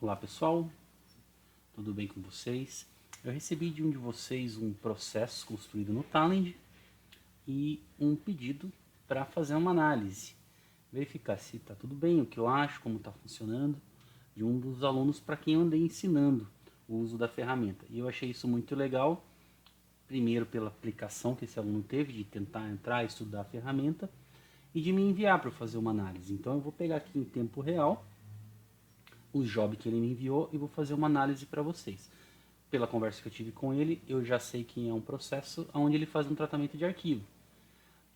Olá pessoal, tudo bem com vocês? Eu recebi de um de vocês um processo construído no Talend e um pedido para fazer uma análise, verificar se está tudo bem, o que eu acho, como está funcionando, de um dos alunos para quem eu andei ensinando o uso da ferramenta. E eu achei isso muito legal, primeiro pela aplicação que esse aluno teve de tentar entrar e estudar a ferramenta e de me enviar para fazer uma análise. Então eu vou pegar aqui em tempo real o job que ele me enviou e vou fazer uma análise para vocês. Pela conversa que eu tive com ele, eu já sei que é um processo onde ele faz um tratamento de arquivo.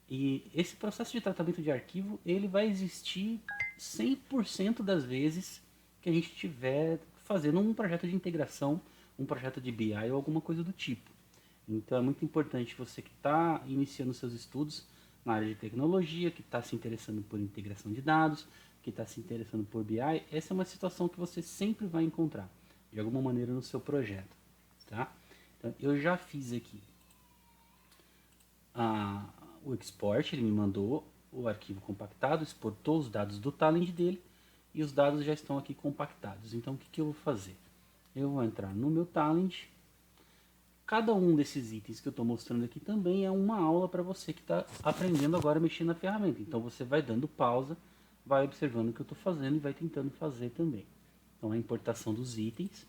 E esse processo de tratamento de arquivo, ele vai existir 100% das vezes que a gente estiver fazendo um projeto de integração, um projeto de BI ou alguma coisa do tipo. Então é muito importante você que está iniciando seus estudos na área de tecnologia, que está se interessando por integração de dados, que está se interessando por BI, essa é uma situação que você sempre vai encontrar, de alguma maneira, no seu projeto. Tá? Então, eu já fiz aqui o export, ele me mandou o arquivo compactado, exportou os dados do Talend dele e os dados já estão aqui compactados. Então, o que eu vou fazer? Eu vou entrar no meu Talend. Cada um desses itens que eu estou mostrando aqui também é uma aula para você que está aprendendo agora a mexer na ferramenta. Então você vai dando pausa, vai observando o que eu estou fazendo e vai tentando fazer também. Então a importação dos itens.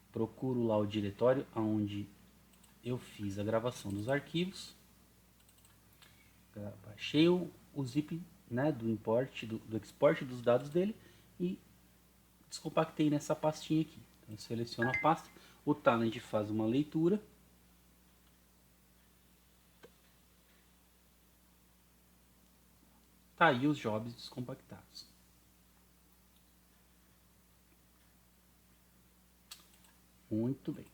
Procuro lá o diretório onde eu fiz a gravação dos arquivos. Baixei o zip, né, do import, do export dos dados dele e descompactei nessa pastinha aqui. Então eu seleciono a pasta. O Talend faz uma leitura. Tá aí os jobs descompactados. Muito bem.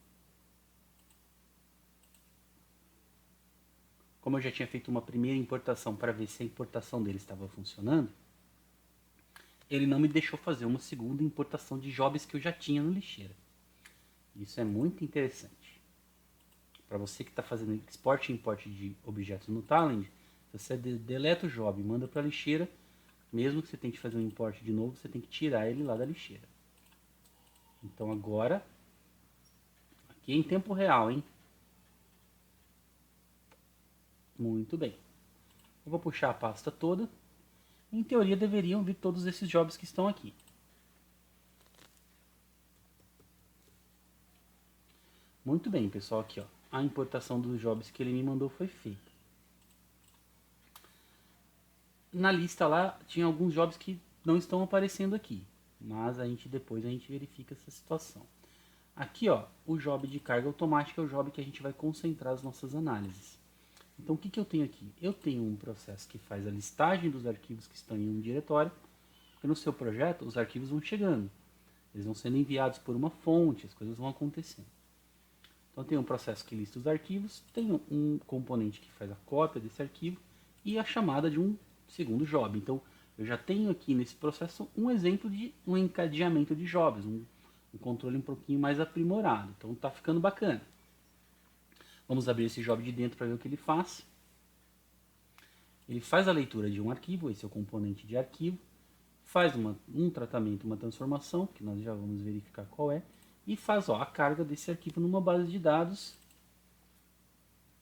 Como eu já tinha feito uma primeira importação para ver se a importação dele estava funcionando, ele não me deixou fazer uma segunda importação de jobs que eu já tinha no lixeira. Isso é muito interessante. Para você que está fazendo export e import de objetos no Talend, você deleta o job e manda para a lixeira, mesmo que você tente fazer um import de novo, você tem que tirar ele lá da lixeira. Então agora, aqui em tempo real, hein? Muito bem. Eu vou puxar a pasta toda. Em teoria deveriam vir todos esses jobs que estão aqui. Muito bem, pessoal, aqui ó, a importação dos jobs que ele me mandou foi feita. Na lista lá tinha alguns jobs que não estão aparecendo aqui, mas depois a gente verifica essa situação. Aqui ó, o job de carga automática é o job que a gente vai concentrar as nossas análises. Então o que eu tenho aqui? Eu tenho um processo que faz a listagem dos arquivos que estão em um diretório, porque no seu projeto os arquivos vão chegando, eles vão sendo enviados por uma fonte, as coisas vão acontecendo. Então tem um processo que lista os arquivos, tem um componente que faz a cópia desse arquivo e a chamada de um segundo job. Então eu já tenho aqui nesse processo um exemplo de um encadeamento de jobs, um controle um pouquinho mais aprimorado. Então está ficando bacana. Vamos abrir esse job de dentro para ver o que ele faz. Ele faz a leitura de um arquivo, esse é o componente de arquivo, faz um tratamento, uma transformação, que nós já vamos verificar qual é, e faz a carga desse arquivo numa base de dados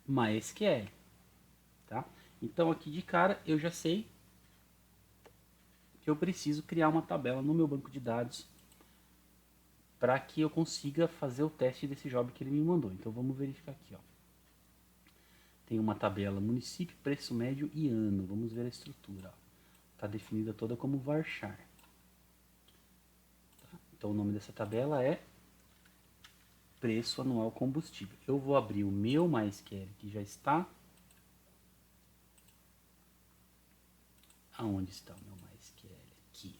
MySQL. Tá? Então aqui de cara eu já sei que eu preciso criar uma tabela no meu banco de dados para que eu consiga fazer o teste desse job que ele me mandou. Então vamos verificar aqui. Ó. Tem uma tabela município, preço médio e ano. Vamos ver a estrutura. Está definida toda como varchar. Tá? Então o nome dessa tabela é preço anual combustível. Eu vou abrir o meu MySQL que já está. Aonde está o meu MySQL? Aqui.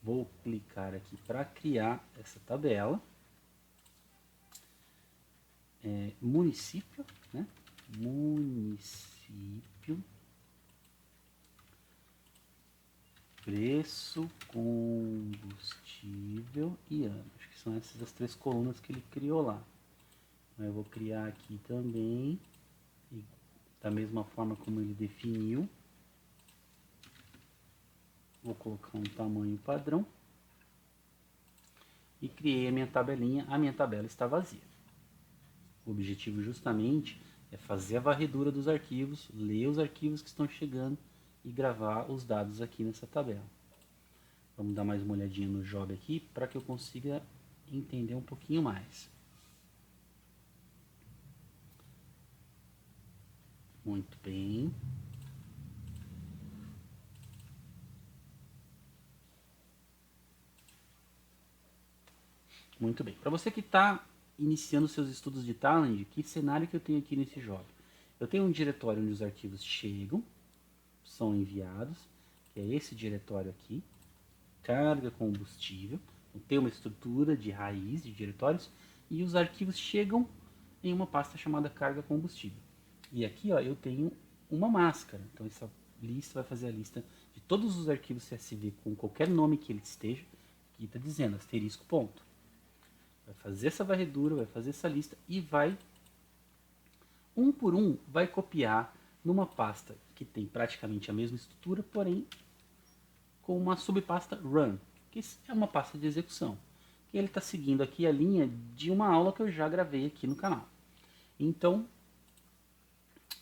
Vou clicar aqui para criar essa tabela. Município, né? Município, preço, combustível e ano. Acho que são essas as três colunas que ele criou lá. Eu vou criar aqui também, da mesma forma como ele definiu. Vou colocar um tamanho padrão. E criei a minha tabelinha. A minha tabela está vazia. O objetivo justamente é fazer a varredura dos arquivos, ler os arquivos que estão chegando e gravar os dados aqui nessa tabela. Vamos dar mais uma olhadinha no job aqui para que eu consiga entender um pouquinho mais. Muito bem. Muito bem. Para você que está iniciando seus estudos de Talend, que cenário que eu tenho aqui nesse job? Eu tenho um diretório onde os arquivos chegam, são enviados, que é esse diretório aqui, carga combustível. Então, tem uma estrutura de raiz de diretórios e os arquivos chegam em uma pasta chamada carga combustível. E aqui ó, eu tenho uma máscara, então essa lista vai fazer a lista de todos os arquivos CSV com qualquer nome que ele esteja, aqui está dizendo asterisco ponto. Vai fazer essa varredura, vai fazer essa lista e vai, um por um, vai copiar numa pasta que tem praticamente a mesma estrutura, porém com uma subpasta Run, que é uma pasta de execução. E ele está seguindo aqui a linha de uma aula que eu já gravei aqui no canal. Então,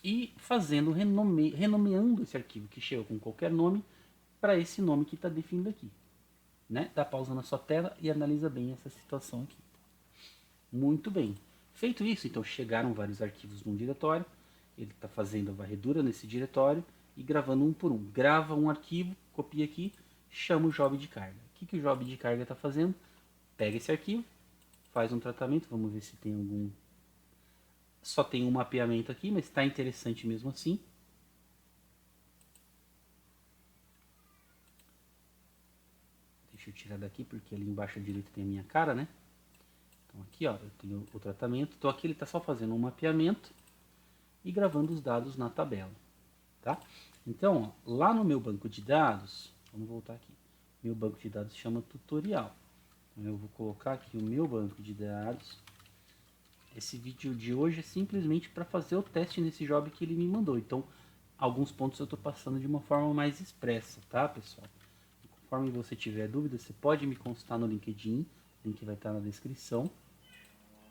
e fazendo, renomeando esse arquivo que chega com qualquer nome para esse nome que está definido aqui. Né? Dá pausa na sua tela e analisa bem essa situação aqui. Muito bem. Feito isso, então chegaram vários arquivos num diretório, ele está fazendo a varredura nesse diretório e gravando um por um. Grava um arquivo, copia aqui, chama o job de carga. O que o job de carga está fazendo? Pega esse arquivo, faz um tratamento, vamos ver se tem algum... Só tem um mapeamento aqui, mas está interessante mesmo assim. Deixa eu tirar daqui porque ali embaixo à direita tem a minha cara, né? Então aqui ó, eu tenho o tratamento, então aqui ele está só fazendo um mapeamento e gravando os dados na tabela, tá? Então, ó, lá no meu banco de dados, vamos voltar aqui, meu banco de dados chama tutorial. Então eu vou colocar aqui o meu banco de dados. Esse vídeo de hoje é simplesmente para fazer o teste nesse job que ele me mandou, então alguns pontos eu estou passando de uma forma mais expressa, tá pessoal? Conforme você tiver dúvida, você pode me consultar no LinkedIn, o link vai estar na descrição.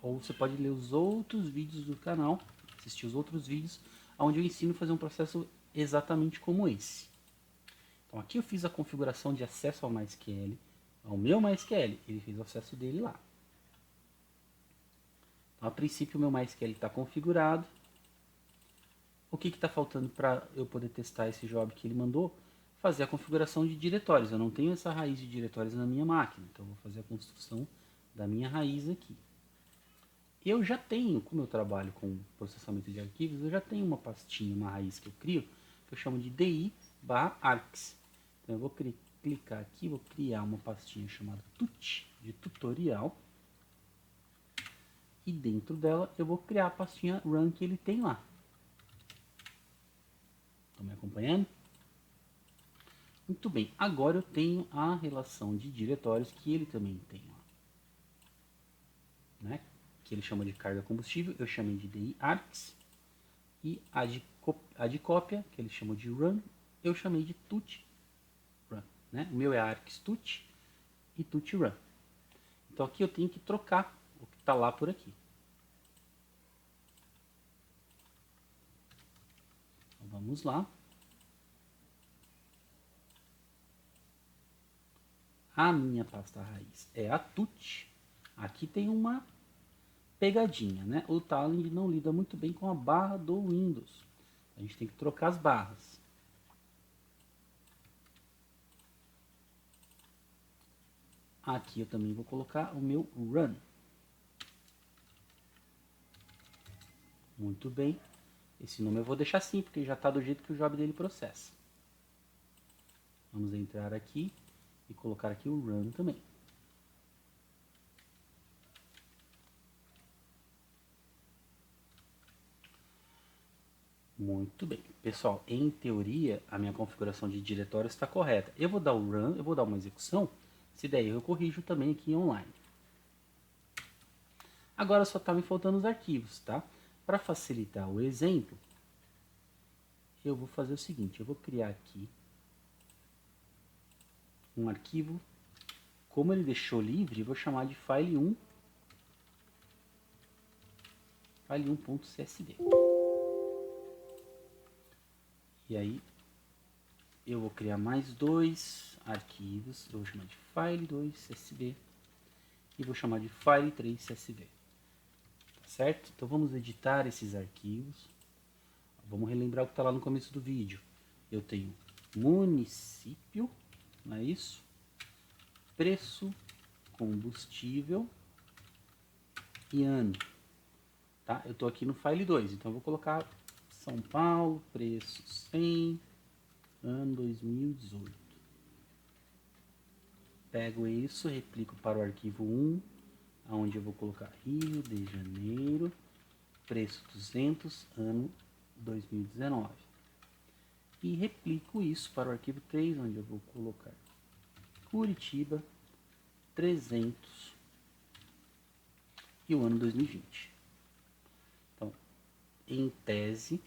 Ou você pode ler os outros vídeos do canal, assistir os outros vídeos, onde eu ensino a fazer um processo exatamente como esse. Então aqui eu fiz a configuração de acesso ao MySQL, ao meu MySQL, ele fez o acesso dele lá. Então, a princípio o meu MySQL está configurado. O que está faltando para eu poder testar esse job que ele mandou? Fazer a configuração de diretórios. Eu não tenho essa raiz de diretórios na minha máquina, então eu vou fazer a construção da minha raiz aqui. Eu já tenho, como eu trabalho com processamento de arquivos, eu já tenho uma pastinha, uma raiz que eu crio, que eu chamo de di/args. Então eu vou clicar aqui, vou criar uma pastinha chamada tut, de tutorial. E dentro dela eu vou criar a pastinha run que ele tem lá. Estão me acompanhando? Muito bem, agora eu tenho a relação de diretórios que ele também tem lá. Né? Que ele chama de carga combustível, eu chamei de di/args. E a de cópia, que ele chamou de run, eu chamei de tut run. Né? O meu é args tut e tut run. Então aqui eu tenho que trocar o que está lá por aqui. Então, vamos lá. A minha pasta raiz é a tut. Aqui tem uma pegadinha, né? O Talend não lida muito bem com a barra do Windows. A gente tem que trocar as barras. Aqui eu também vou colocar o meu run. Muito bem. Esse nome eu vou deixar assim, porque já está do jeito que o job dele processa. Vamos entrar aqui e colocar aqui o run também. Muito bem. Pessoal, em teoria, a minha configuração de diretório está correta. Eu vou dar o run, eu vou dar uma execução. Se der erro, eu corrijo também aqui online. Agora só tá me faltando os arquivos, tá? Para facilitar o exemplo, eu vou fazer o seguinte, eu vou criar aqui um arquivo, como ele deixou livre, eu vou chamar de file1, file1.csv. E aí eu vou criar mais dois arquivos, eu vou chamar de file2csv e vou chamar de file3csv. Tá certo? Então vamos editar esses arquivos. Vamos relembrar o que está lá no começo do vídeo. Eu tenho município, não é isso? Preço, combustível e ano. Tá? Eu estou aqui no file 2, então eu vou colocar São Paulo, preço 100, ano 2018. Pego isso, replico para o arquivo 1, onde eu vou colocar Rio de Janeiro, preço 200, ano 2019. E replico isso para o arquivo 3, onde eu vou colocar Curitiba, 300 e o ano 2020. Então, em tese,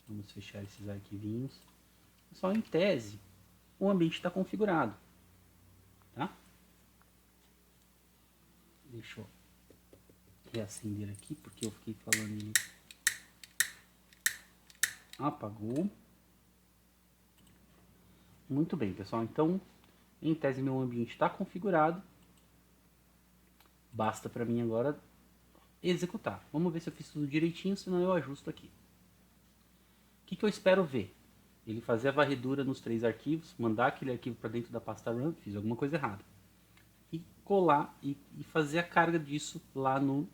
vamos fechar esses arquivinhos. Só em tese, o ambiente está configurado. Tá? Deixa eu reacender aqui, porque eu fiquei falando ele apagou. Muito bem, pessoal. Então, em tese, meu ambiente está configurado. Basta para mim agora executar. Vamos ver se eu fiz tudo direitinho, senão eu ajusto aqui. O que eu espero ver? Ele fazer a varredura nos 3 arquivos, mandar aquele arquivo para dentro da pasta run, fiz alguma coisa errada. E colar e fazer a carga disso lá no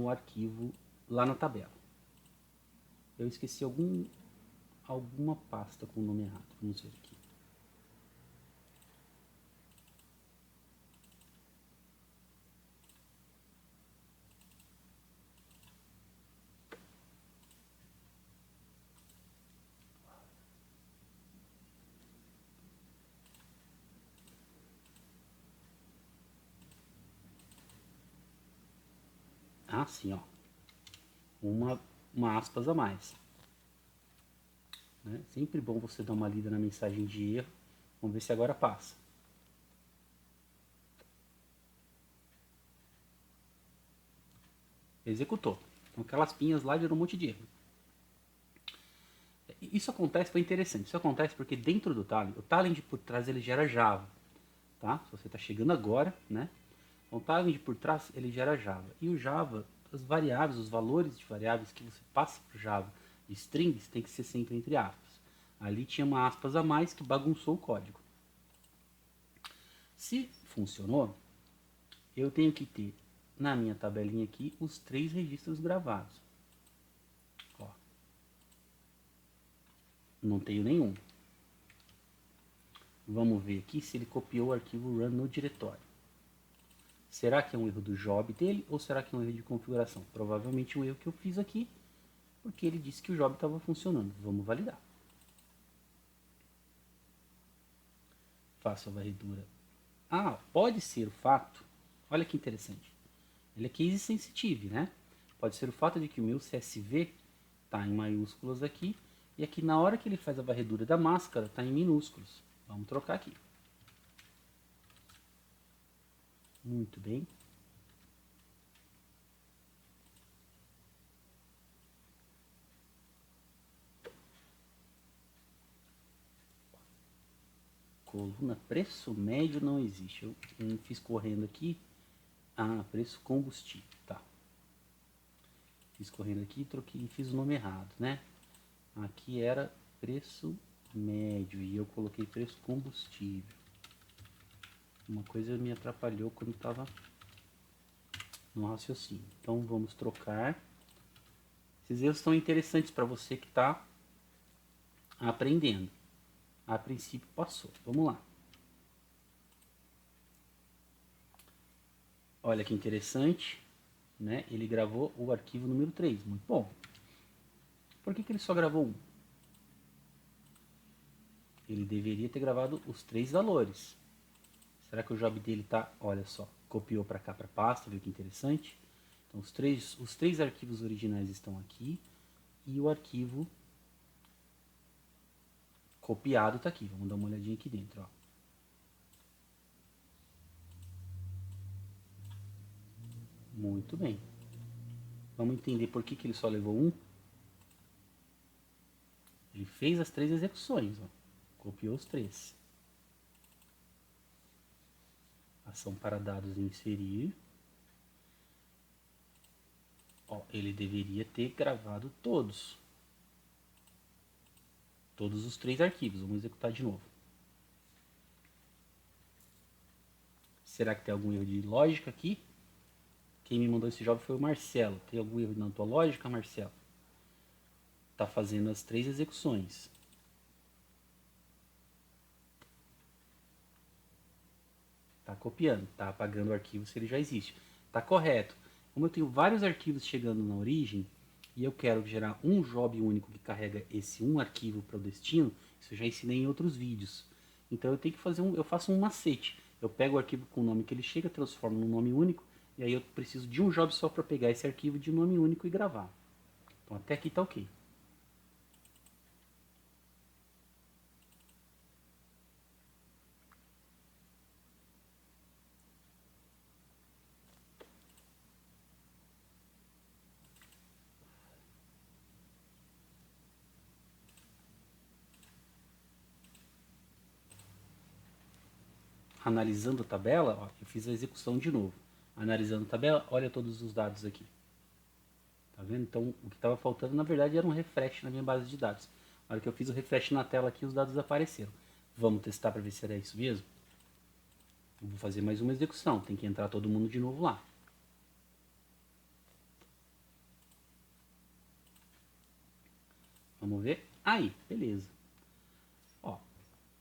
arquivo, lá na tabela. Eu esqueci alguma pasta com o nome errado. Vamos ver aqui. Ah, sim, ó. Uma aspas a mais. Né? Sempre bom você dar uma lida na mensagem de erro. Vamos ver se agora passa. Executou. Então aquelas pinhas lá gerou um monte de erro. Isso acontece, foi interessante. Isso acontece porque dentro do Talend, o Talend por trás ele gera Java. Tá? Se você está chegando agora, né? O Talend por trás ele gera Java. E o Java, as variáveis, os valores de variáveis que você passa para o Java de strings tem que ser sempre entre aspas. Ali tinha uma aspas a mais que bagunçou o código. Se funcionou, eu tenho que ter na minha tabelinha aqui os 3 registros gravados. Ó. Não tenho nenhum. Vamos ver aqui se ele copiou o arquivo run no diretório. Será que é um erro do job dele ou será que é um erro de configuração? Provavelmente um erro que eu fiz aqui, porque ele disse que o job estava funcionando. Vamos validar. Faço a varredura. Ah, pode ser o fato, olha que interessante. Ele é case sensitive, né? Pode ser o fato de que o meu CSV está em maiúsculas aqui e aqui na hora que ele faz a varredura da máscara está em minúsculos. Vamos trocar aqui. Muito bem. Coluna preço médio não existe. Eu fiz correndo aqui. Ah, preço combustível. Tá. Fiz correndo aqui, troquei e fiz o nome errado, né? Aqui era preço médio e eu coloquei preço combustível. Uma coisa me atrapalhou quando estava no raciocínio. Então vamos trocar. Esses erros são interessantes para você que está aprendendo. A princípio passou. Vamos lá. Olha que interessante, né? Ele gravou o arquivo número 3. Muito bom. Por que ele só gravou um? Ele deveria ter gravado os 3 valores. Será que o job dele tá, olha só, copiou para cá para pasta, viu que interessante? Então os três arquivos originais estão aqui e o arquivo copiado está aqui. Vamos dar uma olhadinha aqui dentro, ó. Muito bem. Vamos entender por que ele só levou um. Ele fez as três execuções, ó. Copiou os três. Ação para dados inserir. Ó, ele deveria ter gravado todos. Todos os três arquivos. Vamos executar de novo. Será que tem algum erro de lógica aqui? Quem me mandou esse job foi o Marcelo. Tem algum erro na tua lógica, Marcelo? Tá fazendo as três execuções. Tá copiando, tá apagando o arquivo se ele já existe. Tá correto. Como eu tenho vários arquivos chegando na origem e eu quero gerar um job único que carrega esse um arquivo para o destino, isso eu já ensinei em outros vídeos. Então eu tenho que fazer eu faço um macete. Eu pego o arquivo com o nome que ele chega, transformo num nome único, e aí eu preciso de um job só para pegar esse arquivo de nome único e gravar. Então até aqui tá ok. Analisando a tabela, ó, eu fiz a execução de novo. Analisando a tabela, olha todos os dados aqui. Tá vendo? Então, o que estava faltando, na verdade, era um refresh na minha base de dados. Na hora que eu fiz o refresh na tela aqui, os dados apareceram. Vamos testar para ver se era isso mesmo? Eu vou fazer mais uma execução. Tem que entrar todo mundo de novo lá. Vamos ver? Aí, beleza. Ó,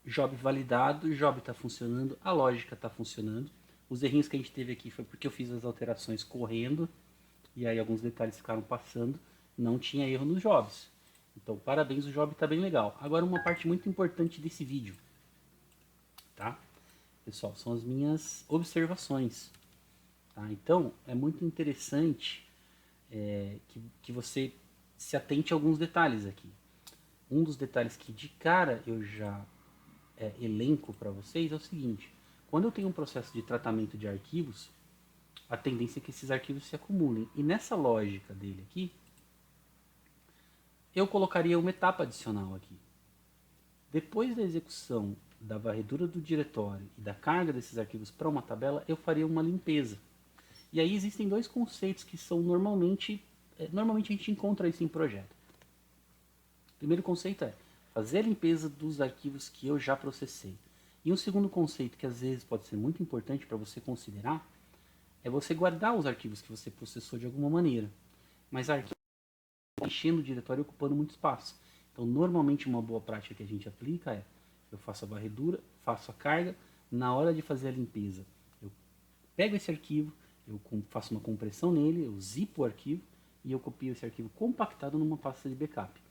job validado, job está funcionando, a lógica está funcionando. Os errinhos que a gente teve aqui foi porque eu fiz as alterações correndo, e aí alguns detalhes ficaram passando. Não tinha erro nos jobs. Então, parabéns, o job está bem legal. Agora, uma parte muito importante desse vídeo, tá? Pessoal, são as minhas observações. Tá? Então, é muito interessante que você se atente a alguns detalhes aqui. Um dos detalhes que de cara eu já elenco para vocês é o seguinte: quando eu tenho um processo de tratamento de arquivos, a tendência é que esses arquivos se acumulem. E nessa lógica dele aqui, eu colocaria uma etapa adicional aqui. Depois da execução da varredura do diretório e da carga desses arquivos para uma tabela, eu faria uma limpeza. E aí existem dois conceitos que são normalmente a gente encontra isso em projeto. O primeiro conceito é fazer a limpeza dos arquivos que eu já processei. E um segundo conceito que às vezes pode ser muito importante para você considerar é você guardar os arquivos que você processou de alguma maneira. Mas arquivos enchendo o diretório e ocupando muito espaço. Então, normalmente uma boa prática que a gente aplica é: eu faço a varredura, faço a carga, na hora de fazer a limpeza, eu pego esse arquivo, eu faço uma compressão nele, eu zipo o arquivo e eu copio esse arquivo compactado numa pasta de backup.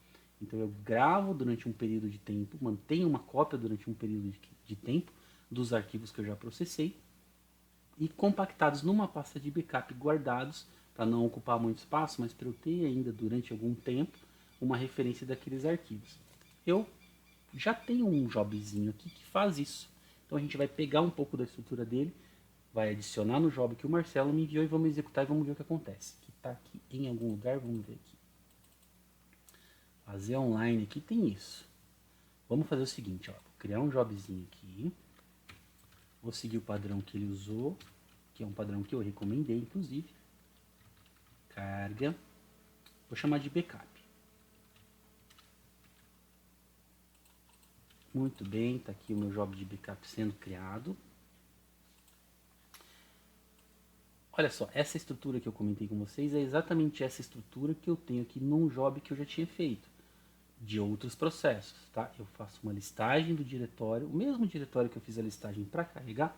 Então eu gravo durante um período de tempo, mantenho uma cópia durante um período de tempo dos arquivos que eu já processei e compactados numa pasta de backup guardados para não ocupar muito espaço, mas para eu ter ainda durante algum tempo uma referência daqueles arquivos. Eu já tenho um jobzinho aqui que faz isso. Então a gente vai pegar um pouco da estrutura dele, vai adicionar no job que o Marcelo me enviou e vamos executar e vamos ver o que acontece. Que está aqui em algum lugar, vamos ver aqui. Fazer online aqui tem isso. Vamos fazer o seguinte, ó, vou criar um jobzinho aqui. Vou seguir o padrão que ele usou, que é um padrão que eu recomendei, inclusive. Carga. Vou chamar de backup. Muito bem, está aqui o meu job de backup sendo criado. Olha só, essa estrutura que eu comentei com vocês é exatamente essa estrutura que eu tenho aqui num job que eu já tinha feito, de outros processos, tá? Eu faço uma listagem do diretório, o mesmo diretório que eu fiz a listagem para carregar.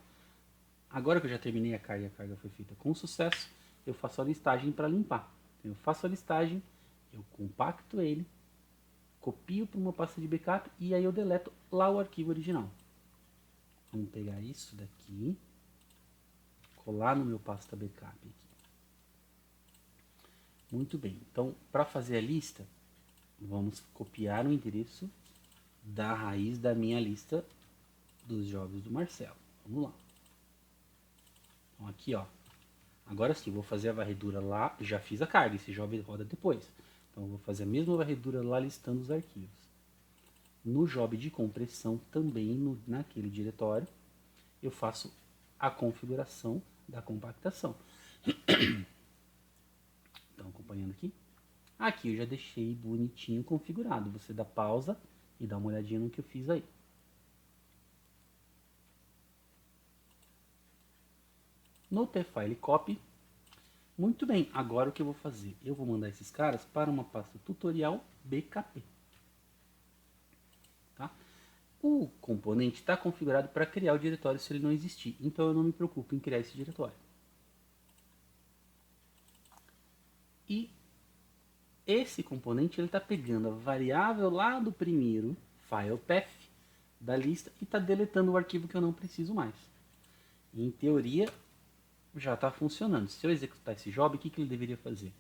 Agora que eu já terminei a carga e a carga foi feita com sucesso, eu faço a listagem para limpar. Então, eu faço a listagem, eu compacto ele, copio para uma pasta de backup e aí eu deleto lá o arquivo original. Vamos pegar isso daqui, colar no meu pasta backup aqui. Muito bem, então para fazer a lista, vamos copiar o endereço da raiz da minha lista dos jobs do Marcelo. Vamos lá. Então aqui, ó. Agora sim, vou fazer a varredura lá. Já fiz a carga, esse job roda depois. Então eu vou fazer a mesma varredura lá listando os arquivos. No job de compressão, também naquele diretório, eu faço a configuração da compactação. Estão acompanhando aqui? Aqui eu já deixei bonitinho configurado. Você dá pausa e dá uma olhadinha no que eu fiz aí. No tfile copy. Muito bem, agora o que eu vou fazer? Eu vou mandar esses caras para uma pasta tutorial BKP. Tá? O componente está configurado para criar o diretório se ele não existir. Então eu não me preocupo em criar esse diretório. E esse componente está pegando a variável lá do primeiro file path da lista e está deletando o arquivo que eu não preciso mais. Em teoria, já está funcionando. Se eu executar esse job, o que ele deveria fazer?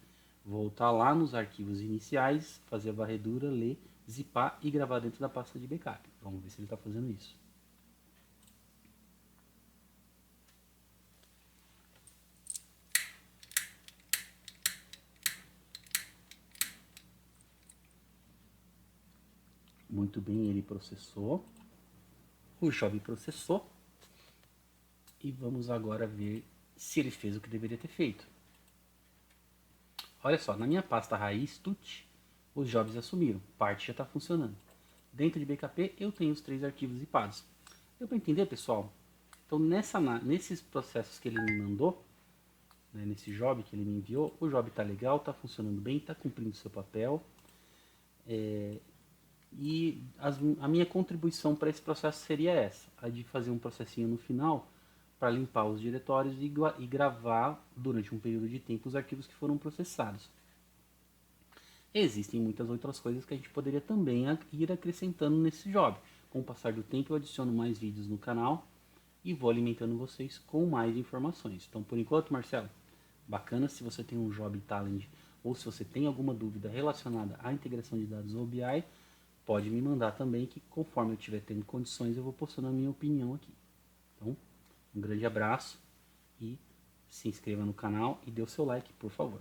Voltar lá nos arquivos iniciais, fazer a varredura, ler, zipar e gravar dentro da pasta de backup. Vamos ver se ele está fazendo isso. Muito bem, ele processou. O job processou. E vamos agora ver se ele fez o que deveria ter feito. Olha só, na minha pasta raiz tut, os jobs assumiram. Parte já está funcionando. Dentro de BKP eu tenho os 3 arquivos zipados. Deu para entender, pessoal? Então nesses processos que ele me mandou, né, nesse job que ele me enviou, o job está legal, está funcionando bem, está cumprindo o seu papel. E a minha contribuição para esse processo seria essa, a de fazer um processinho no final para limpar os diretórios e gravar durante um período de tempo os arquivos que foram processados. Existem muitas outras coisas que a gente poderia também ir acrescentando nesse job. Com o passar do tempo eu adiciono mais vídeos no canal e vou alimentando vocês com mais informações. Então por enquanto, Marcelo, bacana. Se você tem um job Talend ou se você tem alguma dúvida relacionada à integração de dados ou BI, pode me mandar também, que conforme eu estiver tendo condições eu vou postando a minha opinião aqui. Então, um grande abraço e se inscreva no canal e dê o seu like, por favor.